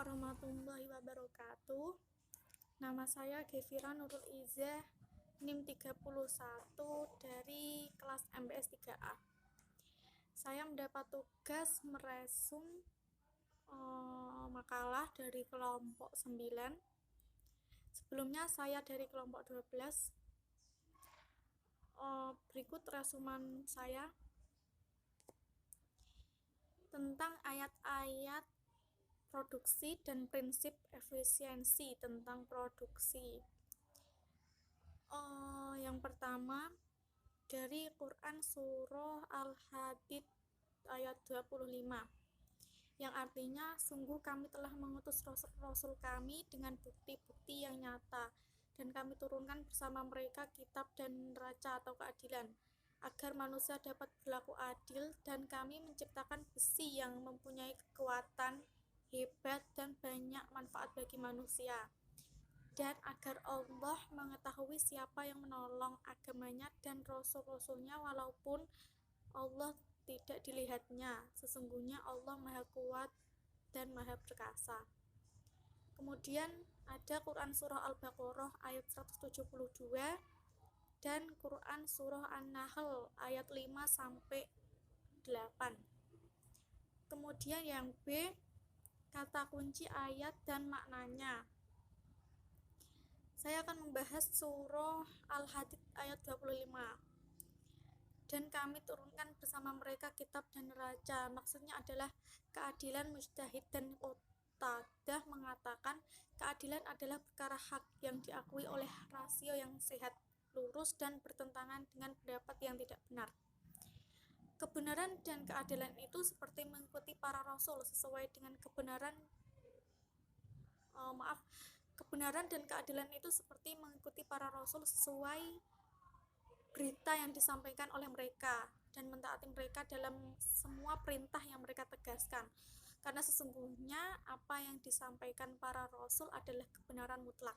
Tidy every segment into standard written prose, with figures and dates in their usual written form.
warahmatullahi wabarakatuh. Nama saya Gefira Nurul Izzah, NIM 31 dari kelas MBS 3A. Saya mendapat tugas meresum makalah dari kelompok 9. Sebelumnya saya dari kelompok 12. Berikut resuman saya tentang ayat-ayat produksi dan prinsip efisiensi tentang produksi. Yang pertama dari Quran surah Al-Hadid ayat 25, yang artinya, sungguh kami telah mengutus rasul-rasul kami dengan bukti-bukti yang nyata, dan kami turunkan bersama mereka kitab dan neraca atau keadilan, agar manusia dapat berlaku adil, dan kami menciptakan besi yang mempunyai kekuatan hebat dan banyak manfaat bagi manusia, dan agar Allah mengetahui siapa yang menolong agamanya dan rasul-rasulnya walaupun Allah tidak dilihatnya. Sesungguhnya Allah Maha Kuat dan Maha Perkasa. Kemudian ada Quran surah Al-Baqarah ayat 172 dan Quran surah An-Nahl ayat 5-8. Kemudian yang B, kata kunci ayat dan maknanya. Saya akan membahas surah Al-Hadid ayat 25. Dan kami turunkan bersama mereka kitab dan neraca. Maksudnya adalah keadilan. Mujtahid dan Qatadah mengatakan keadilan adalah perkara hak yang diakui oleh rasio yang sehat, lurus, dan bertentangan dengan pendapat yang tidak benar. Kebenaran dan keadilan itu seperti mengikuti para rasul sesuai dengan kebenaran dan keadilan itu seperti mengikuti para rasul sesuai berita yang disampaikan oleh mereka, dan mentaati mereka dalam semua perintah yang mereka tegaskan, karena sesungguhnya apa yang disampaikan para rasul adalah kebenaran mutlak.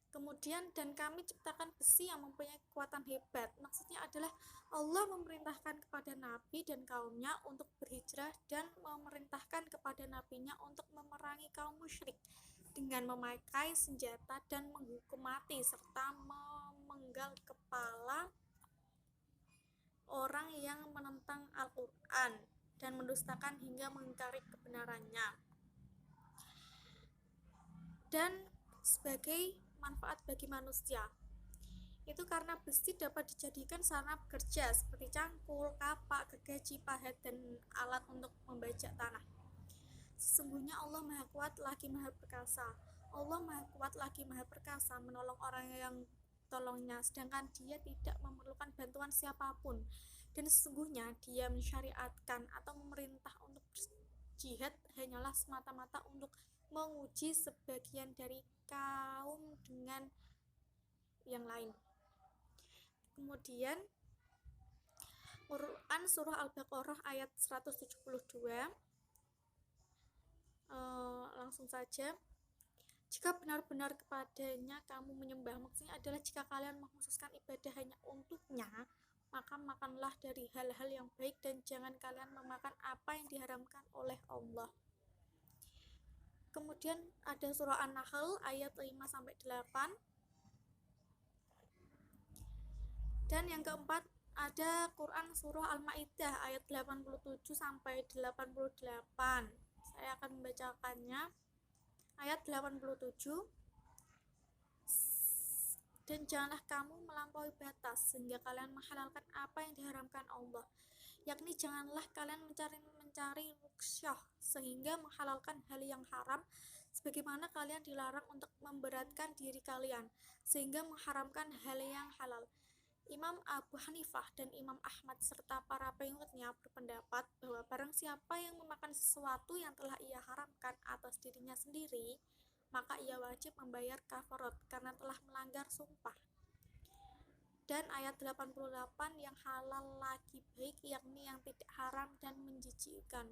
Kemudian, dan kami ciptakan besi yang mempunyai kekuatan hebat. Maksudnya adalah Allah memerintahkan kepada Nabi dan kaumnya untuk berhijrah, dan memerintahkan kepada nabinya untuk memerangi kaum musyrik dengan memakai senjata dan menghukum mati serta memenggal kepala orang yang menentang Al-Quran dan mendustakan hingga mengingkari kebenarannya, dan sebagai manfaat bagi manusia. Itu karena besi dapat dijadikan sarana bekerja seperti cangkul, kapak, gergaji, pahat, dan alat untuk membajak tanah. Sesungguhnya Allah Maha Kuat lagi Maha Perkasa. Allah Maha Kuat lagi Maha Perkasa menolong orang yang tolongnya, sedangkan dia tidak memerlukan bantuan siapapun. Dan sesungguhnya dia mensyariatkan atau memerintah untuk berjihad hanyalah semata-mata untuk menguji sebagian dari kaum dengan yang lain. Kemudian Quran surah Al-Baqarah ayat 172, langsung saja. Jika benar-benar kepadanya kamu menyembah, maksudnya adalah jika kalian mengkhususkan ibadah hanya untuknya, maka makanlah dari hal-hal yang baik dan jangan kalian memakan apa yang diharamkan oleh Allah. Kemudian ada surah An-Nahl ayat 5-8. Dan yang keempat ada Quran surah Al-Maidah ayat 87-88. Saya akan membacakannya. Ayat 87. Dan janganlah kamu melampaui batas sehingga kalian menghalalkan apa yang diharamkan Allah, yakni janganlah kalian mencari ruqsyah sehingga menghalalkan hal yang haram, sebagaimana kalian dilarang untuk memberatkan diri kalian sehingga mengharamkan hal yang halal. Imam Abu Hanifah dan Imam Ahmad serta para pengikutnya berpendapat bahwa barang siapa yang memakan sesuatu yang telah ia haramkan atas dirinya sendiri, maka ia wajib membayar kafarat karena telah melanggar sumpah. Dan ayat 88 yang halal lagi baik, yakni yang tidak haram dan menjijikkan.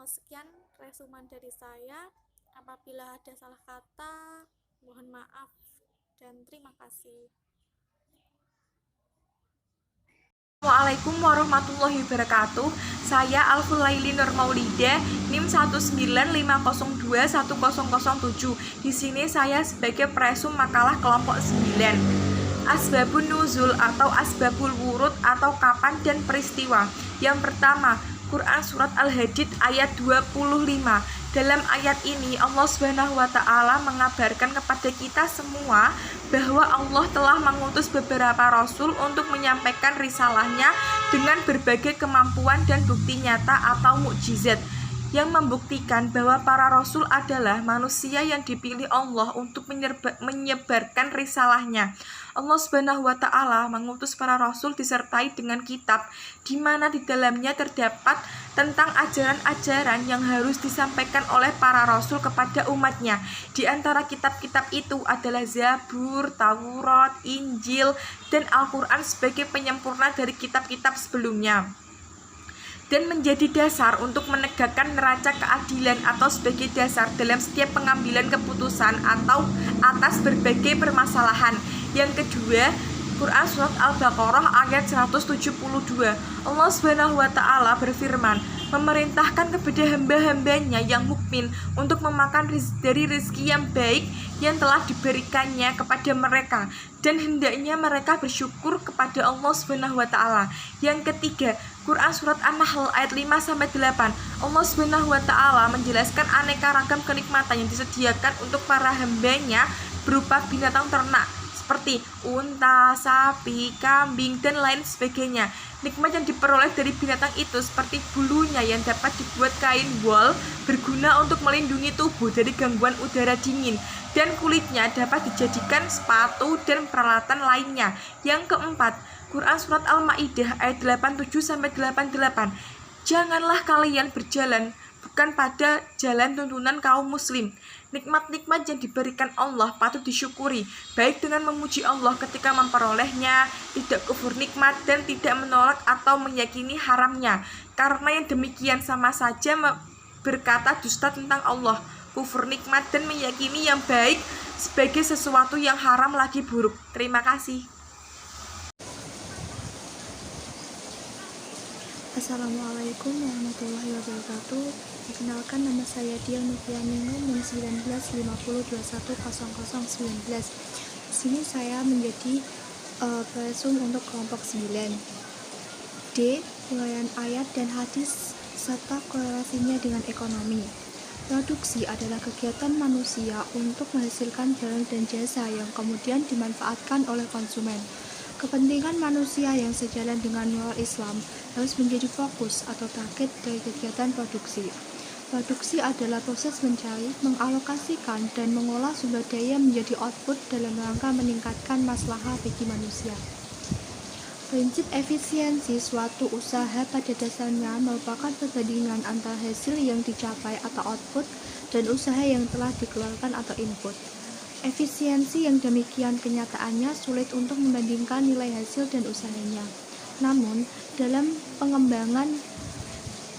Sekian resuman dari saya. Apabila ada salah kata, mohon maaf dan terima kasih. Assalamualaikum warahmatullahi wabarakatuh. Saya Alfulaili Nur Maulida, NIM 195021007. Di sini saya sebagai presum makalah kelompok 9. Asbabun nuzul atau asbabul wurud atau kapan dan peristiwa. Yang pertama, Quran surat Al-Hadid ayat 25. Dalam ayat ini Allah Subhanahu wa taala mengabarkan kepada kita semua bahwa Allah telah mengutus beberapa rasul untuk menyampaikan risalahnya dengan berbagai kemampuan dan bukti nyata atau mukjizat yang membuktikan bahwa para rasul adalah manusia yang dipilih Allah untuk menyebarkan risalahnya. Allah Subhanahu wa taala mengutus para rasul disertai dengan kitab di mana di dalamnya terdapat tentang ajaran-ajaran yang harus disampaikan oleh para rasul kepada umatnya. Di antara kitab-kitab itu adalah Zabur, Taurat, Injil, dan Al-Quran sebagai penyempurna dari kitab-kitab sebelumnya dan menjadi dasar untuk menegakkan neraca keadilan atau sebagai dasar dalam setiap pengambilan keputusan atau atas berbagai permasalahan. Yang kedua, Quran surat Al-Baqarah ayat 172. Allah Subhanahu wa taala berfirman, memerintahkan kepada hamba-hambanya yang mukmin untuk memakan dari rezeki yang baik yang telah diberikannya kepada mereka dan hendaknya mereka bersyukur kepada Allah Subhanahu wa taala. Yang ketiga, Quran surat An-Nahl ayat 5-8. Allah Subhanahu wa taala menjelaskan aneka ragam kenikmatan yang disediakan untuk para hambanya berupa binatang ternak seperti unta, sapi, kambing, dan lain sebagainya. Nikmat yang diperoleh dari binatang itu seperti bulunya yang dapat dibuat kain wol berguna untuk melindungi tubuh dari gangguan udara dingin, dan kulitnya dapat dijadikan sepatu dan peralatan lainnya. Yang keempat, Quran surat Al-Maidah ayat 87-88. Janganlah kalian berjalan bukan pada jalan tuntunan kaum muslim. Nikmat-nikmat yang diberikan Allah patut disyukuri, baik dengan memuji Allah ketika memperolehnya, tidak kufur nikmat, dan tidak menolak atau meyakini haramnya. Karena yang demikian sama saja berkata dusta tentang Allah, kufur nikmat, dan meyakini yang baik sebagai sesuatu yang haram lagi buruk. Terima kasih. Assalamualaikum warahmatullahi wabarakatuh. Perkenalkan, nama saya Dia Novianino, NIM 1950210019. Di sini saya menjadi presum untuk kelompok 9. D. Uraian ayat dan hadis serta korelasinya dengan ekonomi. Produksi adalah kegiatan manusia untuk menghasilkan barang dan jasa yang kemudian dimanfaatkan oleh konsumen. Kepentingan manusia yang sejalan dengan moral Islam harus menjadi fokus atau target dari kegiatan produksi. Produksi adalah proses mencari, mengalokasikan, dan mengolah sumber daya menjadi output dalam rangka meningkatkan maslahah bagi manusia. Prinsip efisiensi suatu usaha pada dasarnya merupakan perbandingan antara hasil yang dicapai atau output dan usaha yang telah dikeluarkan atau input. Efisiensi yang demikian kenyataannya sulit untuk membandingkan nilai hasil dan usahanya. Namun, dalam pengembangan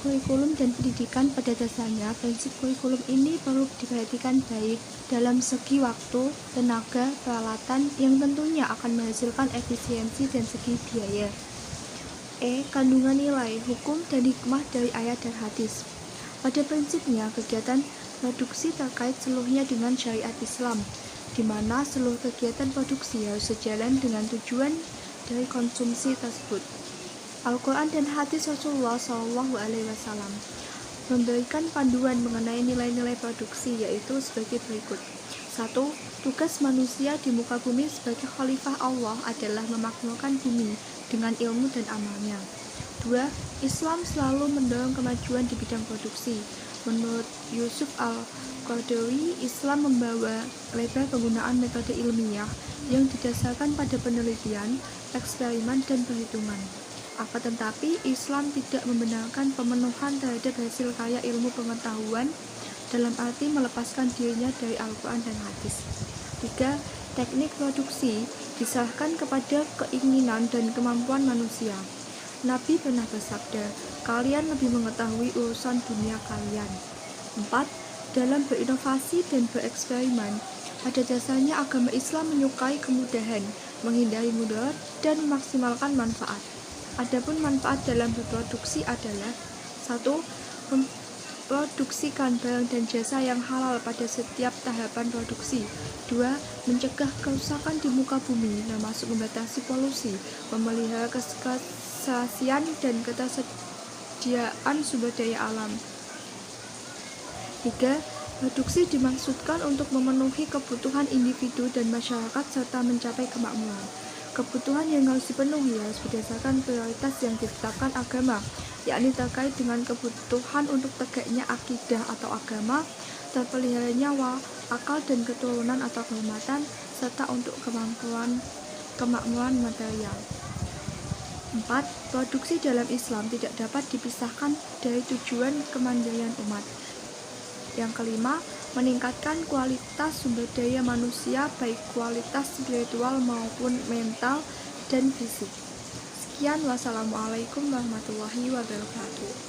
kurikulum dan pendidikan pada dasarnya, prinsip kurikulum ini perlu diperhatikan baik dalam segi waktu, tenaga, peralatan yang tentunya akan menghasilkan efisiensi dan segi biaya. Kandungan nilai, hukum dan hikmah dari ayat dan hadis. Pada prinsipnya, kegiatan produksi terkait seluruhnya dengan syariat Islam, di mana seluruh kegiatan produksi harus sejalan dengan tujuan dari konsumsi tersebut. Al-Quran dan hadis Rasulullah SAW memberikan panduan mengenai nilai-nilai produksi, yaitu sebagai berikut. 1. Tugas manusia di muka bumi sebagai khalifah Allah adalah memakmurkan bumi dengan ilmu dan amalnya. 2. Islam selalu mendorong kemajuan di bidang produksi. Menurut Yusuf Al-Qaradawi, Islam membawa lebar penggunaan metode ilmiah yang didasarkan pada penelitian, eksperimen, dan perhitungan. Akan tetapi, Islam tidak membenarkan pemenuhan terhadap hasil karya ilmu pengetahuan dalam arti melepaskan dirinya dari Al-Quran dan hadis. 3. Teknik produksi diserahkan kepada keinginan dan kemampuan manusia. Nabi pernah bersabda, kalian lebih mengetahui urusan dunia kalian. 4. Dalam berinovasi dan bereksperimen, pada dasarnya agama Islam menyukai kemudahan, menghindari mudarat, dan memaksimalkan manfaat. Adapun manfaat dalam berproduksi adalah 1. Memproduksikan barang dan jasa yang halal pada setiap tahapan produksi. 2. Mencegah kerusakan di muka bumi, termasuk membatasi polusi, memelihara keselasian dan ketersediaan sumber daya alam. 3. Produksi dimaksudkan untuk memenuhi kebutuhan individu dan masyarakat serta mencapai kemakmuran. Kebutuhan yang harus dipenuhi harus berdasarkan prioritas yang ditetapkan agama, yakni terkait dengan kebutuhan untuk tegaknya akidah atau agama, terpeliharanya akal dan keturunan atau kehormatan, serta untuk kemakmuran material. 4. Produksi dalam Islam tidak dapat dipisahkan dari tujuan kemandirian umat. Yang kelima, meningkatkan kualitas sumber daya manusia, baik kualitas spiritual maupun mental dan fisik. Sekian, wassalamualaikum warahmatullahi wabarakatuh.